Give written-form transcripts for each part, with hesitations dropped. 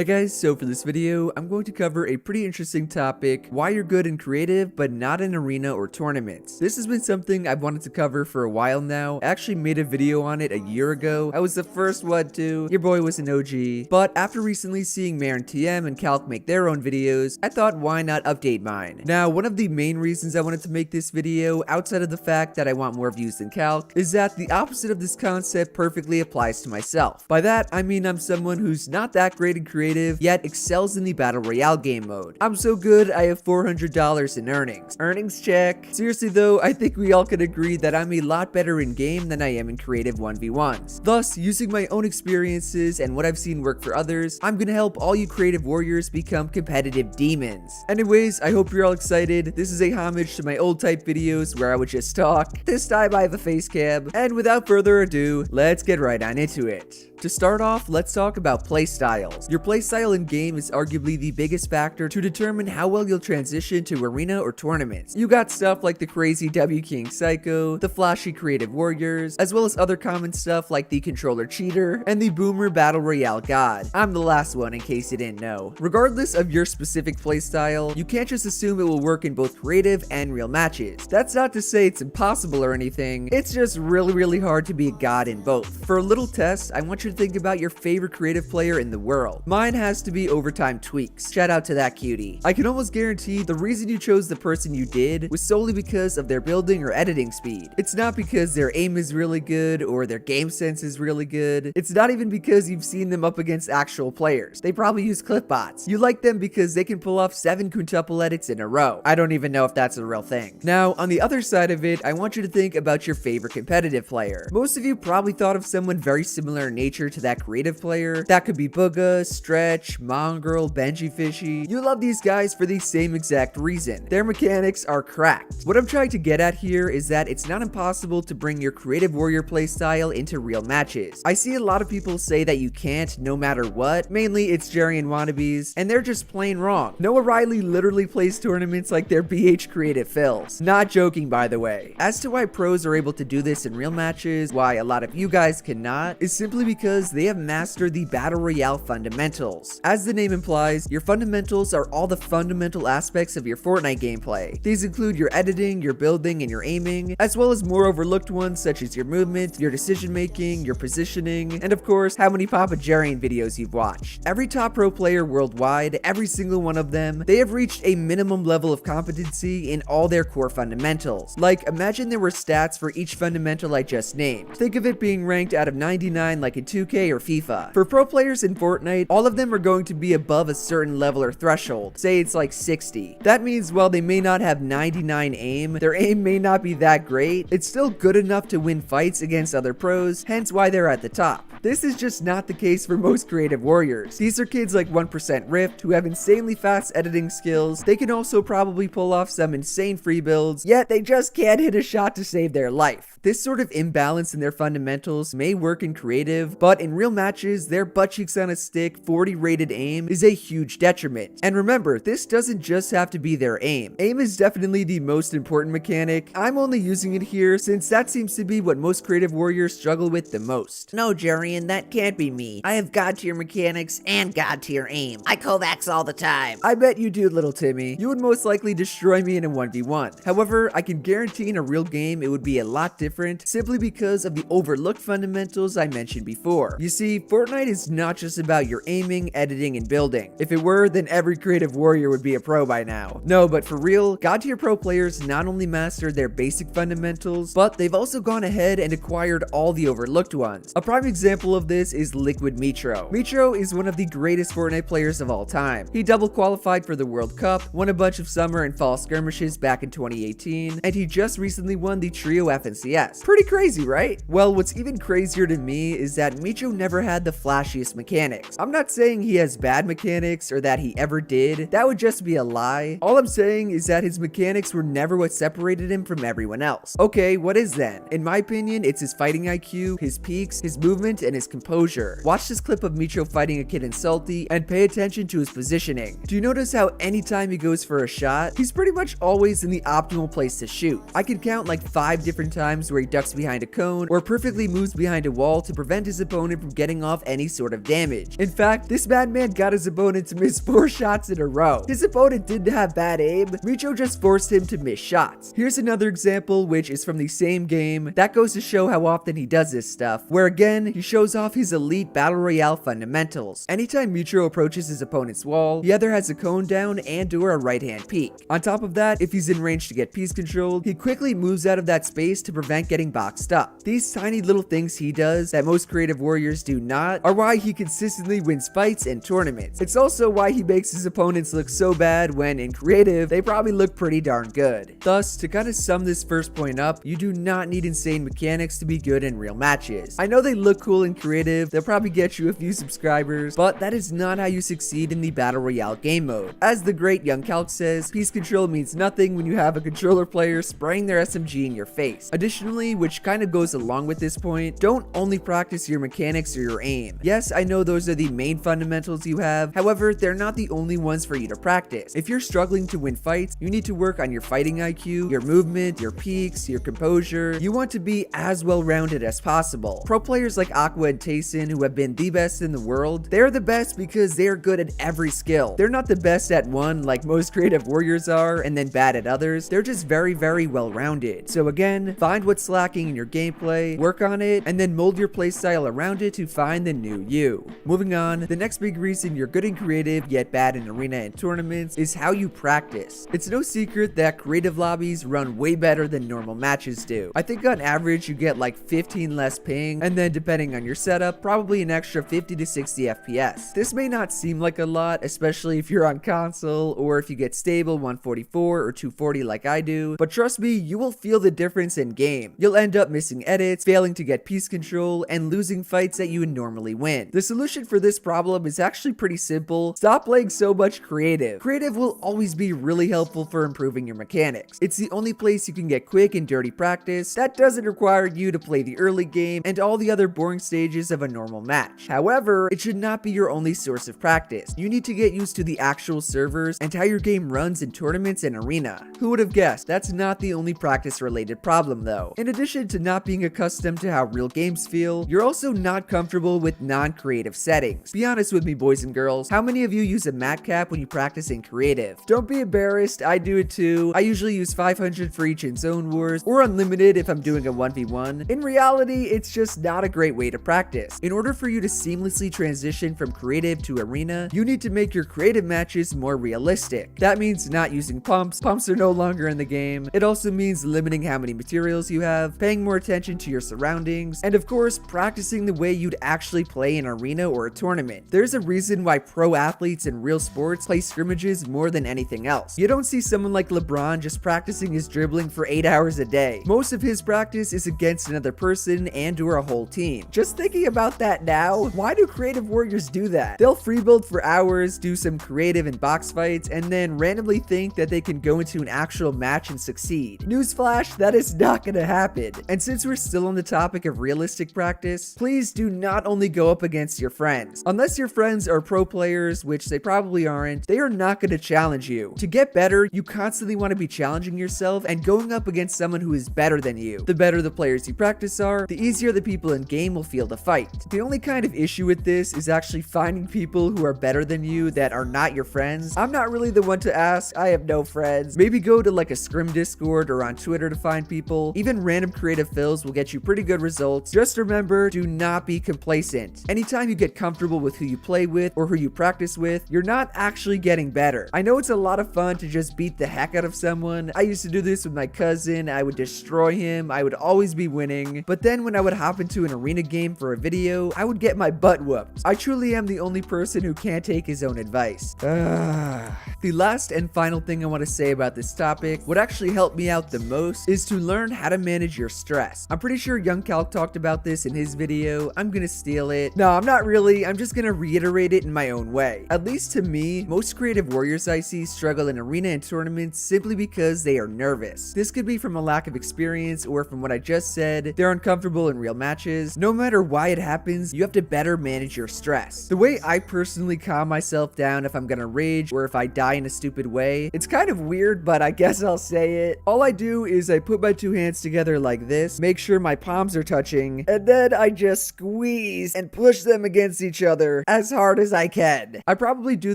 Hi guys, so for this video, I'm going to cover a pretty interesting topic, why you're good in creative but not in arena or tournaments. This has been something I've wanted to cover for a while now. I actually made a video on it a year ago. I was the first one to, your boy was an OG. But after recently seeing Marin TM and Calc make their own videos, I thought why not update mine. Now, one of the main reasons I wanted to make this video, outside of the fact that I want more views than Calc, is that the opposite of this concept perfectly applies to myself. By that, I mean I'm someone who's not that great in creative, yet excels in the battle royale game mode. I'm so good, I have $400 in earnings. Earnings check. Seriously though, I think we all can agree that I'm a lot better in game than I am in creative 1v1s. Thus, using my own experiences and what I've seen work for others, I'm gonna help all you creative warriors become competitive demons. Anyways, I hope you're all excited. This is a homage to my old type videos where I would just talk. This time I have a face cam. And without further ado, let's get right on into it. To start off, let's talk about playstyles. Your playstyle in game is arguably the biggest factor to determine how well you'll transition to arena or tournaments. You got stuff like the crazy W King Psycho, the flashy creative warriors, as well as other common stuff like the controller cheater, and the boomer battle royale god. I'm the last one in case you didn't know. Regardless of your specific playstyle, you can't just assume it will work in both creative and real matches. That's not to say it's impossible or anything, it's just really hard to be a god in both. For a little test, I want you to think about your favorite creative player in the world. Mine has to be Overtime Tweaks. Shout out to that cutie. I can almost guarantee the reason you chose the person you did was solely because of their building or editing speed. It's not because their aim is really good or their game sense is really good. It's not even because you've seen them up against actual players. They probably use clip bots. You like them because they can pull off 7 quintuple edits in a row. I don't even know if that's a real thing. Now, on the other side of it, I want you to think about your favorite competitive player. Most of you probably thought of someone very similar in nature to that creative player. That could be Booga, Stretch, Mongrel, Benji Fishy. You love these guys for the same exact reason. Their mechanics are cracked. What I'm trying to get at here is that it's not impossible to bring your creative warrior playstyle into real matches. I see a lot of people say that you can't no matter what. Mainly it's Jerry and wannabes, and they're just plain wrong. Noah Riley literally plays tournaments like they're BH creative fills. Not joking, by the way. As to why pros are able to do this in real matches, why a lot of you guys cannot, is simply because they have mastered the battle royale fundamentals. As the name implies, your fundamentals are all the fundamental aspects of your Fortnite gameplay. These include your editing, your building, and your aiming, as well as more overlooked ones such as your movement, your decision making, your positioning, and of course, how many Papa Jerrian videos you've watched. Every top pro player worldwide, every single one of them, they have reached a minimum level of competency in all their core fundamentals. Like, imagine there were stats for each fundamental I just named. Think of it being ranked out of 99 like in 2K or FIFA. For pro players in Fortnite, all of them are going to be above a certain level or threshold. Say it's like 60. That means while they may not have 99 aim, their aim may not be that great, it's still good enough to win fights against other pros, hence why they're at the top. This is just not the case for most creative warriors. These are kids like 1% Rift who have insanely fast editing skills. They can also probably pull off some insane free builds, yet they just can't hit a shot to save their life. This sort of imbalance in their fundamentals may work in creative, but in real matches, their butt cheeks on a stick 40 rated aim is a huge detriment. And remember, this doesn't just have to be their aim. Aim is definitely the most important mechanic. I'm only using it here since that seems to be what most creative warriors struggle with the most. No, Jarian, that can't be me. I have god tier mechanics and god tier aim. I Kovacs all the time. I bet you do, little Timmy. You would most likely destroy me in a 1v1. However, I can guarantee in a real game it would be a lot different simply because of the overlooked fundamentals I mentioned before. You see, Fortnite is not just about your aiming, editing, and building. If it were, then every creative warrior would be a pro by now. No, but for real, god tier pro players not only mastered their basic fundamentals, but they've also gone ahead and acquired all the overlooked ones. A prime example of this is Liquid Mitro. Mitro is one of the greatest Fortnite players of all time. He double qualified for the World Cup, won a bunch of summer and fall skirmishes back in 2018, and he just recently won the Trio FNCS. Pretty crazy, right? Well, what's even crazier to me is that Mitro never had the flashiest mechanics. I'm not saying he has bad mechanics or that he ever did. That would just be a lie. All I'm saying is that his mechanics were never what separated him from everyone else. Okay, what is then? In my opinion, it's his fighting IQ, his peaks, his movement, and his composure. Watch this clip of Micho fighting a kid in Salty and pay attention to his positioning. Do you notice how anytime he goes for a shot, he's pretty much always in the optimal place to shoot? I can count like 5 different times where he ducks behind a cone or perfectly moves behind a wall to prevent his opponent from getting off any sort of damage. In fact, this madman got his opponent to miss 4 shots in a row. His opponent didn't have bad aim, Micho just forced him to miss shots. Here's another example which is from the same game that goes to show how often he does this stuff, where again, he shows off his elite battle royale fundamentals. Anytime Micho approaches his opponent's wall, he either has a cone down and or a right hand peek. On top of that, if he's in range to get piece controlled, he quickly moves out of that space to prevent getting boxed up. These tiny little things he does that most creative warriors do not are why he consistently wins fights and tournaments. It's also why he makes his opponents look so bad when in creative, they probably look pretty darn good. Thus, to kind of sum this first point up, you do not need insane mechanics to be good in real matches. I know they look cool and creative, they'll probably get you a few subscribers, but that is not how you succeed in the Battle Royale game mode. As the great Young Calc says, piece control means nothing when you have a controller player spraying their SMG in your face. Additionally, which kind of goes along with this point, don't only practice your mechanics or your aim. Yes, I know those are the main fundamentals you have, however, they're not the only ones for you to practice. If you're struggling to win fights, you need to work on your fighting IQ, your movement, your peaks, your composure. You want to be as well-rounded as possible. Pro players like Aqua and Tayson, who have been the best in the world, they're the best because they're good at every skill. They're not the best at one like most creative warriors are and then bad at others. They're just very, very well-rounded. So again, find what's lacking in your gameplay, work on it, and then mold your playstyle around it to find the new you. Moving on, the next big reason you're good and creative yet bad in arena and tournaments is how you practice. It's no secret that creative lobbies run way better than normal matches do. I think on average you get like 15 less ping, and then depending on your setup, probably an extra 50 to 60 FPS. This may not seem like a lot, especially if you're on console or if you get stable 144 or 240 like I do, but trust me, you will feel the difference in game. You'll end up missing edits, failing to get piece control, and losing fights that you would normally win. The solution for this problem is actually pretty simple. Stop playing so much creative. Creative will always be really helpful for improving your mechanics. It's the only place you can get quick and dirty practice that doesn't require you to play the early game and all the other boring stages of a normal match. However, it should not be your only source of practice. You need to get used to the actual servers and how your game runs in tournaments and arena. Who would have guessed? That's not the only practice related problem though. In addition to not being accustomed to how real games feel, you're also not comfortable with non-creative settings. Be honest with me, boys and girls, how many of you use a mat cap when you practice in creative? Don't be embarrassed, I do it too. I usually use 500 for each in Zone Wars or unlimited if I'm doing a 1v1. In reality, it's just not a great way to practice. In order for you to seamlessly transition from creative to arena, you need to make your creative matches more realistic. That means not using pumps. Pumps are no longer in the game. It also means limiting how many materials you have, paying more attention to your surroundings, and of course, practicing the way you'd actually play an arena or a tournament. There's a reason why pro athletes in real sports play scrimmages more than anything else. You don't see someone like LeBron just practicing his dribbling for 8 hours a day. Most of his practice is against another person and or a whole team. Just thinking about that now, why do creative warriors do that? They'll free build for hours, do some creative and box fights, and then randomly think that they can go into an actual match and succeed. Newsflash, that is not gonna happen. And since we're still on the topic of realistic practice, please do not only go up against your friends. Unless your friends are pro players, which they probably aren't, they are not gonna challenge you. To get better, you constantly want to be challenging yourself and going up against someone who is better than you. The better the players you practice are, the easier the people in game will feel to fight. The only kind of issue with this is actually finding people who are better than you that are not your friends. I'm not really the one to ask, I have no friends. Maybe go to like a scrim Discord or on Twitter to find people. Even random creative fills will get you pretty good results. Just remember, do not be complacent. Anytime you get comfortable with who you play with or who you practice with, you're not actually getting better. I know it's a lot of fun to just beat the heck out of someone. I used to do this with my cousin. I would destroy him. I would always be winning. But then when I would hop into an arena game for a video, I would get my butt whooped. I truly am the only person who can't take his own advice. The last and final thing I want to say about this topic, what actually helped me out the most, is to learn how to manage your stress. I'm pretty sure Young Calc talked about this in his video. I'm gonna steal it. No, I'm not really. I'm just gonna reiterate it in my own way. At least to me, most creative warriors I see struggle in arena and tournaments simply because they are nervous. This could be from a lack of experience or from what I just said, they're uncomfortable in real matches. No matter matter why it happens, you have to better manage your stress. The way I personally calm myself down if I'm gonna rage or if I die in a stupid way, it's kind of weird, but I guess I'll say it. All I do is I put my two hands together like this, make sure my palms are touching, and then I just squeeze and push them against each other as hard as I can. I probably do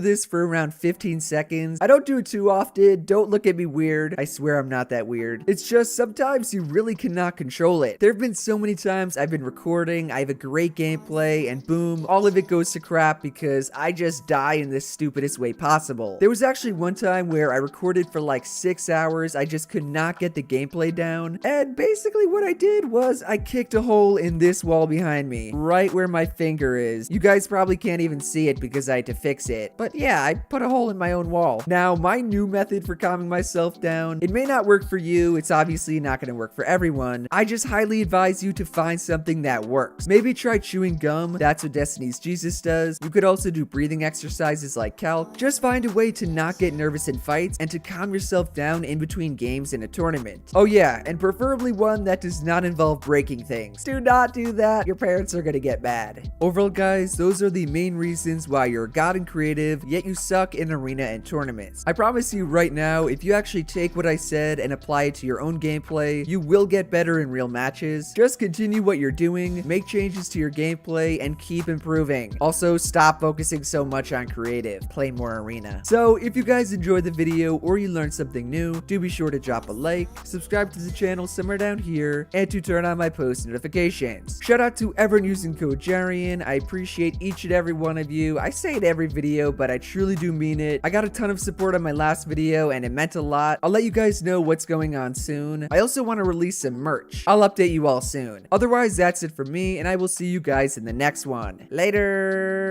this for around 15 seconds. I don't do it too often. Don't look at me weird. I swear I'm not that weird. It's just sometimes you really cannot control it. There have been so many times I've been recording, I have a great gameplay, and boom, all of it goes to crap because I just die in the stupidest way possible. There was actually one time where I recorded for like 6 hours. I just could not get the gameplay down. And basically what I did was I kicked a hole in this wall behind me, right where my finger is. You guys probably can't even see it because I had to fix it. But yeah, I put a hole in my own wall. Now, my new method for calming myself down, it may not work for you. It's obviously not going to work for everyone. I just highly advise you to find something that works. Maybe try chewing gum. That's what Destiny's Jesus does. You could also do breathing exercises like calc. Just find a way to not get nervous in fights and to calm yourself down in between games in a tournament. Oh yeah, and preferably one that does not involve breaking things. Do not do that. Your parents are gonna get mad. Overall, guys, those are the main reasons why you're a god and creative, yet you suck in arena and tournaments. I promise you right now, if you actually take what I said and apply it to your own gameplay, you will get better in real matches. Just continue what you're doing, make changes to your gameplay, and keep improving. Also, stop focusing so much on creative. Play more arena. So, if you guys enjoyed the video or you learned something new, do be sure to drop a like, subscribe to the channel somewhere down here, and to turn on my post notifications. Shout out to everyone using code Jarian. I appreciate each and every one of you. I say it every video, but I truly do mean it. I got a ton of support on my last video, and it meant a lot. I'll let you guys know what's going on soon. I also want to release some merch. I'll update you all soon. Otherwise, that's it for me, and I will see you guys in the next one. Later!